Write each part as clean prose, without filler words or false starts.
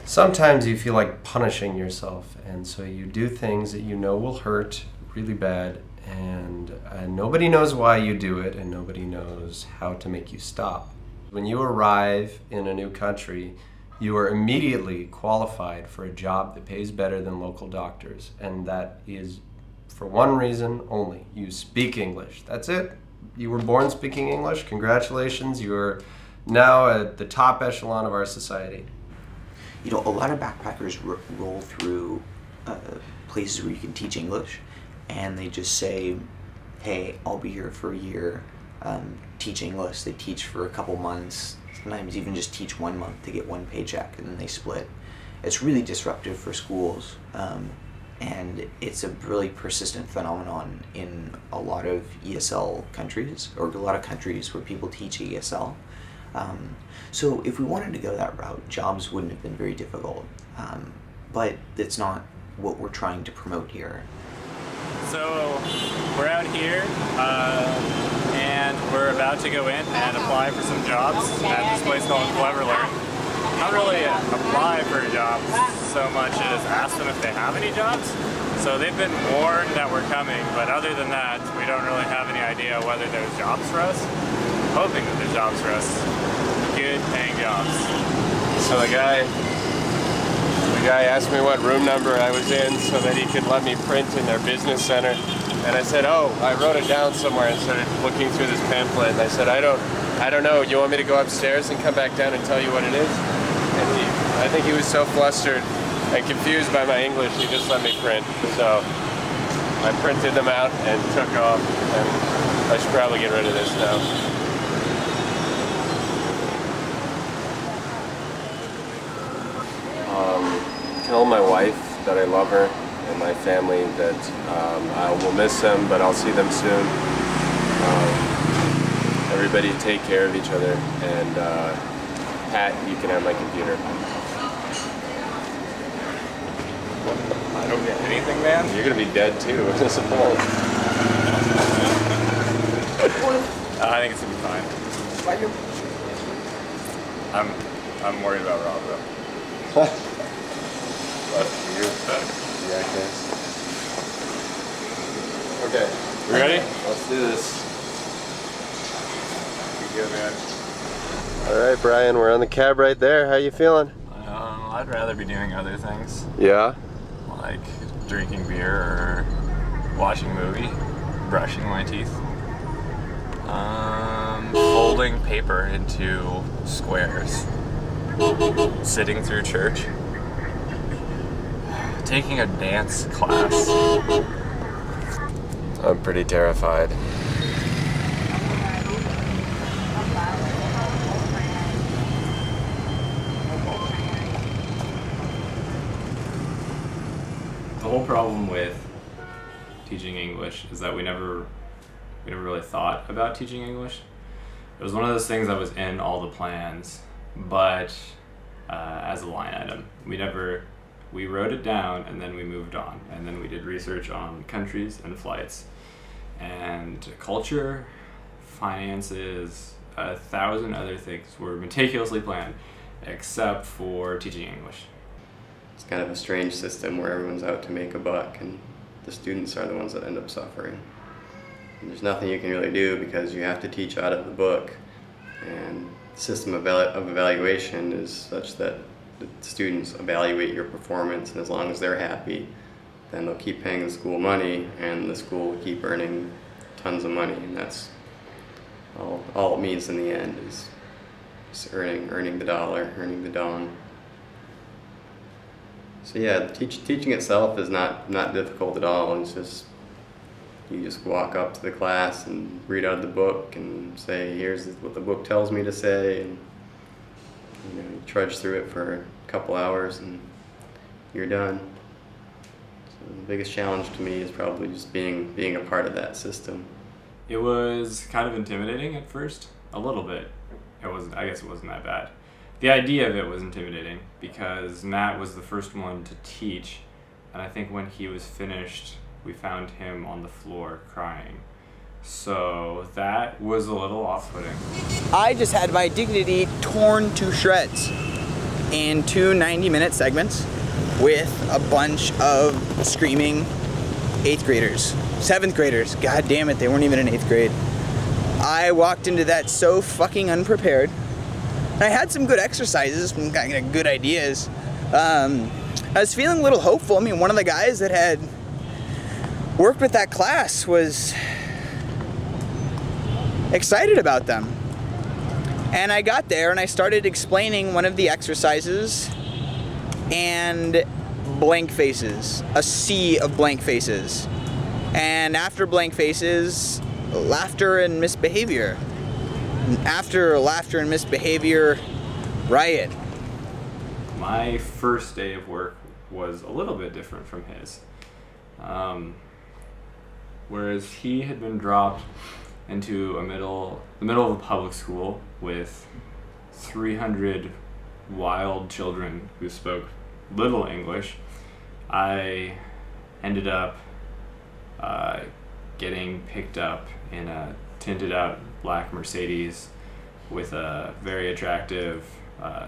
Sometimes you feel like punishing yourself, and so you do things that you know will hurt really bad, and nobody knows why you do it, and nobody knows how to make you stop. When you arrive in a new country, you are immediately qualified for a job that pays better than local doctors, and that is for one reason only. You speak English. That's it. You were born speaking English. Congratulations. You're now at the top echelon of our society. You know, a lot of backpackers roll through places where you can teach English, and they just say, hey, I'll be here for a year, teach English. They teach for a couple months, sometimes even just teach 1 month to get one paycheck, and then they split. It's really disruptive for schools, and it's a really persistent phenomenon in a lot of ESL countries, or a lot of countries where people teach ESL. So if we wanted to go that route, jobs wouldn't have been very difficult, but it's not what we're trying to promote here. So we're out here and we're about to go in and apply for some jobs at this place called Clever Learn. Not really apply for jobs so much as ask them if they have any jobs. So they've been warned that we're coming, but other than that, we don't really have any idea whether there's jobs for us. Hoping that there's jobs for us. Good paying jobs. So the guy asked me what room number I was in so that he could let me print in their business center. And I said, oh, I wrote it down somewhere and started looking through this pamphlet. And I said, I don't know. You want me to go upstairs and come back down and tell you what it is? And I think he was so flustered and confused by my English, he just let me print. So I printed them out and took off. And I should probably get rid of this now. Tell my wife that I love her and my family that I will miss them, but I'll see them soon. Everybody take care of each other, and Pat, you can have my computer. I don't get anything, man. You're gonna be dead too. I suppose. I think it's gonna be fine. I'm worried about Rob though. Okay. We ready? Let's do this. You good, man? Alright, Brian, we're on the cab right there. How you feeling? I'd rather be doing other things. Yeah? Like drinking beer or watching a movie, brushing my teeth. Folding paper into squares. Sitting through church. Taking a dance class. I'm pretty terrified. The whole problem with teaching English is that we never really thought about teaching English. It was one of those things that was in all the plans, but as a line item. We wrote it down and then we moved on, and then we did research on countries and flights and culture, finances, 1,000 other things were meticulously planned except for teaching English. It's kind of a strange system where everyone's out to make a buck and the students are the ones that end up suffering. And there's nothing you can really do because you have to teach out of the book, and the system of evaluation is such that the students evaluate your performance, and as long as they're happy, then they'll keep paying the school money, and the school will keep earning tons of money, and that's all it means in the end is earning the dollar, earning the dong. So yeah, teaching itself is not difficult at all. It's just you just walk up to the class and read out of the book and say, here's what the book tells me to say, and you trudge through it for a couple hours and you're done. So the biggest challenge to me is probably just being a part of that system. It was kind of intimidating at first, a little bit. I guess it wasn't that bad. The idea of it was intimidating because Matt was the first one to teach, and I think when he was finished, we found him on the floor crying. So that was a little off-putting. I just had my dignity torn to shreds. in two 90-minute segments with a bunch of screaming 8th graders, 7th graders. God damn it, they weren't even in 8th grade. I walked into that so fucking unprepared. I had some good exercises, some kind of good ideas. I was feeling a little hopeful. I mean, one of the guys that had worked with that class was excited about them. And I got there and I started explaining one of the exercises, and blank faces, a sea of blank faces. And after blank faces, laughter and misbehavior. And after laughter and misbehavior, riot. My first day of work was a little bit different from his. Whereas he had been dropped into the middle of a public school with 300 wild children who spoke little English, I ended up getting picked up in a tinted out black Mercedes with a very attractive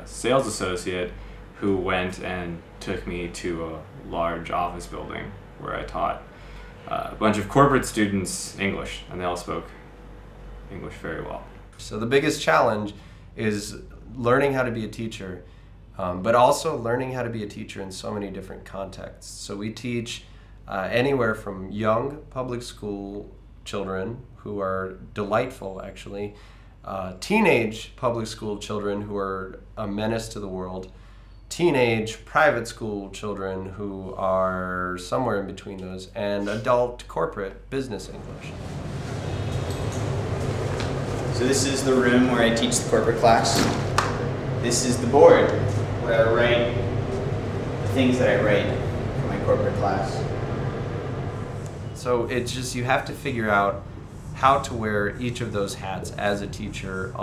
sales associate who went and took me to a large office building where I taught a bunch of corporate students English, and they all spoke English very well. So the biggest challenge is learning how to be a teacher, but also learning how to be a teacher in so many different contexts. So we teach anywhere from young public school children who are delightful, actually, teenage public school children who are a menace to the world, teenage private school children who are somewhere in between those, and adult corporate business English. So this is the room where I teach the corporate class. This is the board where I write the things that I write for my corporate class. So it's just, you have to figure out how to wear each of those hats as a teacher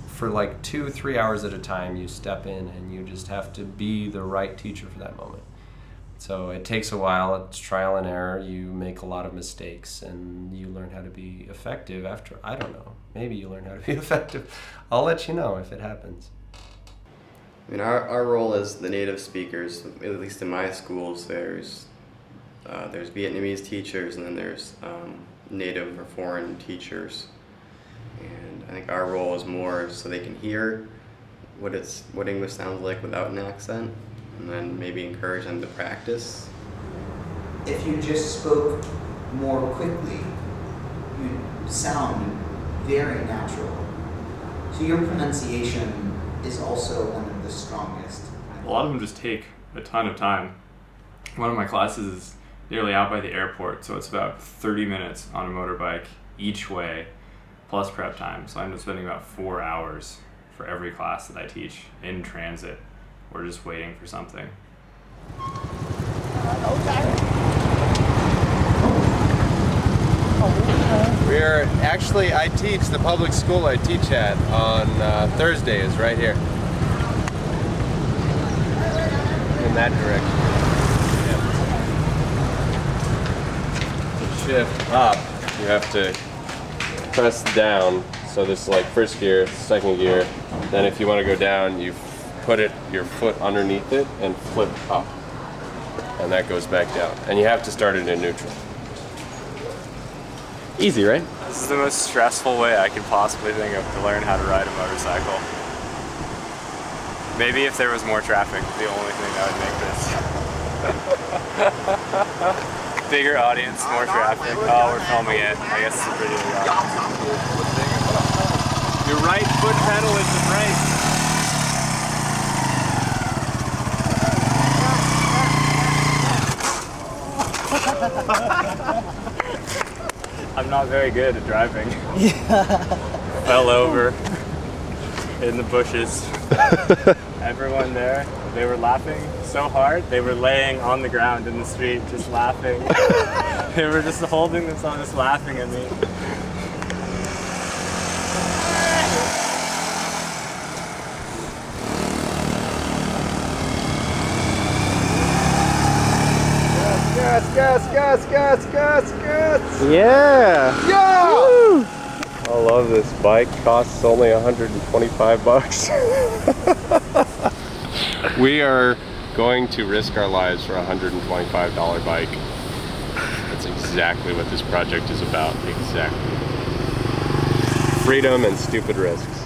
for like 2-3 hours at a time. You step in and you just have to be the right teacher for that moment. So it takes a while, it's trial and error, you make a lot of mistakes, and you learn how to be effective after, I don't know, maybe you learn how to be effective. I'll let you know if it happens. I mean, our role as the native speakers, at least in my schools, there's Vietnamese teachers, and then there's native or foreign teachers. And I think our role is more so they can hear what English sounds like without an accent, and then maybe encourage them to practice. If you just spoke more quickly, you'd sound very natural. So your pronunciation is also one of the strongest. A lot of them just take a ton of time. One of my classes is nearly out by the airport, so it's about 30 minutes on a motorbike each way, plus prep time. So I end up spending about 4 hours for every class that I teach in transit. We're just waiting for something. I teach the public school I teach at on Thursdays right here. In that direction. Yeah. To shift up, you have to press down. So this is like first gear, second gear. Then if you want to go down, you put your foot underneath it and flip up. And that goes back down. And you have to start it in neutral. Easy, right? This is the most stressful way I could possibly think of to learn how to ride a motorcycle. Maybe if there was more traffic, the only thing that would make this. Bigger audience, more traffic. Oh, we're filming it. I guess it's a pretty big audience. Your right foot pedal is the brake. I'm not very good at driving. Yeah. Fell over in the bushes. Everyone there, they were laughing so hard, they were laying on the ground in the street just laughing. They were just holding themselves, just laughing at me. Gas! Yeah! Yeah! Woo! I love this bike. Costs only $125. We are going to risk our lives for a $125 bike. That's exactly what this project is about. Exactly. Freedom and stupid risks.